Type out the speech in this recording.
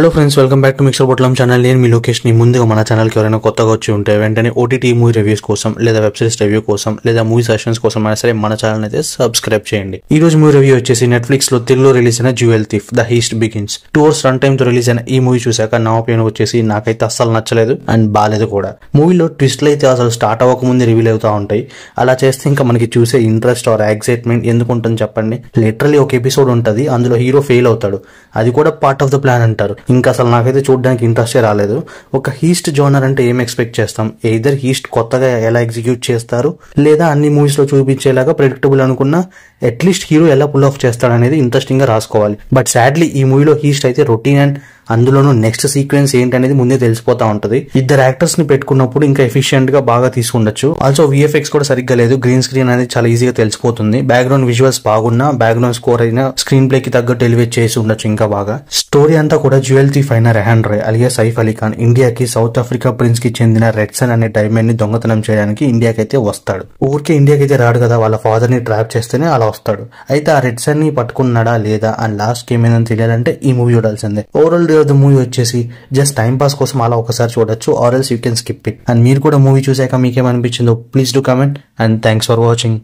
Hello friends, welcome back to mixture బొట్లం channel. నేను మీ లోకేష్ ని. ముందుగా మన ఛానల్కి ఎవరైనా కొత్తగా వచ్చి ఉంటే వెంటనే ఓటీటీ మూవీ రివ్యూస్ కోసం లేదా వెబ్ సిరీస్ రివ్యూ కోసం లేదా మూవీ సెషన్స్ కోసం అయినా సరే మన ఛానల్ అయితే సబ్స్క్రైబ్ చేయండి. ఈ రోజు మూవీ రివ్యూ వచ్చేసి నెట్ఫ్లిక్స్ లో తెలుగులో రిలీజ్ అయిన jewel thief the heist begins. 2 hours run time తో రిలీజ్ అయిన ఈ మూవీ చూసాక నా ఒపీనియన్ వచ్చేసి నాకైతే అస్సలు నచ్చలేదు అండ్ బాలేదు కూడా. మూవీలో ట్విస్ట్లు అయితే అసలు స్టార్ట్ అవ్వకముందే రివీల్ అవుతా ఉంటాయి. అలా చేస్తే ఇంకా మనకి చూసే ఇంట్రెస్ట్ ఆర్ ఎక్సైట్మెంట్ ఎందుకు ఉంటుంది చెప్పండి. లిటరలీ ఒక ఎపిసోడ్ ఉంటుంది, అందులో హీరో ఫెయిల్ అవుతాడు, అది కూడా పార్ట్ ఆఫ్ ద ప్లాన్ అంటారు. ఇంకా అసలు నాకైతే చూడడానికి ఇంట్రెస్టే రాలేదు. ఒక హీస్ట్ జోనర్ అంటే ఏం ఎక్స్పెక్ట్ చేస్తాం? ఎయిదర్ హీస్ట్ కొత్తగా ఎలా ఎగ్జిక్యూట్ చేస్తారు లేదా అన్ని మూవీస్ లో చూపించేలాగా ప్రెడిక్టబుల్ అనుకున్నా అట్లీస్ట్ హీరో ఎలా పుల్ ఆఫ్ చేస్తాడనేది ఇంట్రెస్టింగ్ గా రాసుకోవాలి. బట్ సాడ్లీ ఈ మూవీలో హీస్ట్ అయితే రొటీన్ అండ్ అందులోనూ నెక్స్ట్ సీక్వెన్స్ ఏంటనేది ముందే తెలిసిపోతా ఉంటది. ఇద్దరు యాక్టర్స్ ని పెట్టుకున్నప్పుడు ఇంకా ఎఫిషియెంట్ గా బాగా తీసుకుండొచ్చు. ఆల్సో విఎఫ్ఎక్స్ కూడా సరిగ్గా లేదు, గ్రీన్ స్క్రీన్ అనేది చాలా ఈజీగా తెలిసిపోతుంది. బ్యాక్గ్రౌండ్ విజువల్స్ బాగున్నా బ్యాక్గ్రౌండ్ స్కోర్ అయినా స్క్రీన్ ప్లే కి తగ్గట్టు ఎలివేట్ చేసి ఉండొచ్చు ఇంకా బాగా. స్టోరీ అంతా కూడా జ్యువెల్ థీఫ్ అయిన రెహాన్ రే అలియా సైఫ్ అలీ ఖాన్ ఇండియాకి సౌత్ ఆఫ్రికా ప్రిన్స్ కి చెందిన రెడ్సన్ అనే డైమండ్ ని దొంగతనం చేయడానికి ఇండియాకి అయితే వస్తాడు. ఊరికే ఇండియాకి అయితే రాడు కదా, వాళ్ళ ఫాదర్ ని ట్రాప్ చేస్తేనే అలా వస్తాడు. అయితే ఆ రెడ్సన్ ని పట్టుకున్నాడా లేదా అండ్ లాస్ట్ కి ఏమైనా తెలియాలంటే ఈ మూవీ చూడాల్సిందే. Overall day of the movie వచ్చేసి జస్ట్ టైం పాస్ కోసం అలా ఒకసారి చూడొచ్చు, or else you can skip it. And మీరు కూడా మూవీ చూసాక మీకేమనిపించిందో please do comment. And thanks for watching.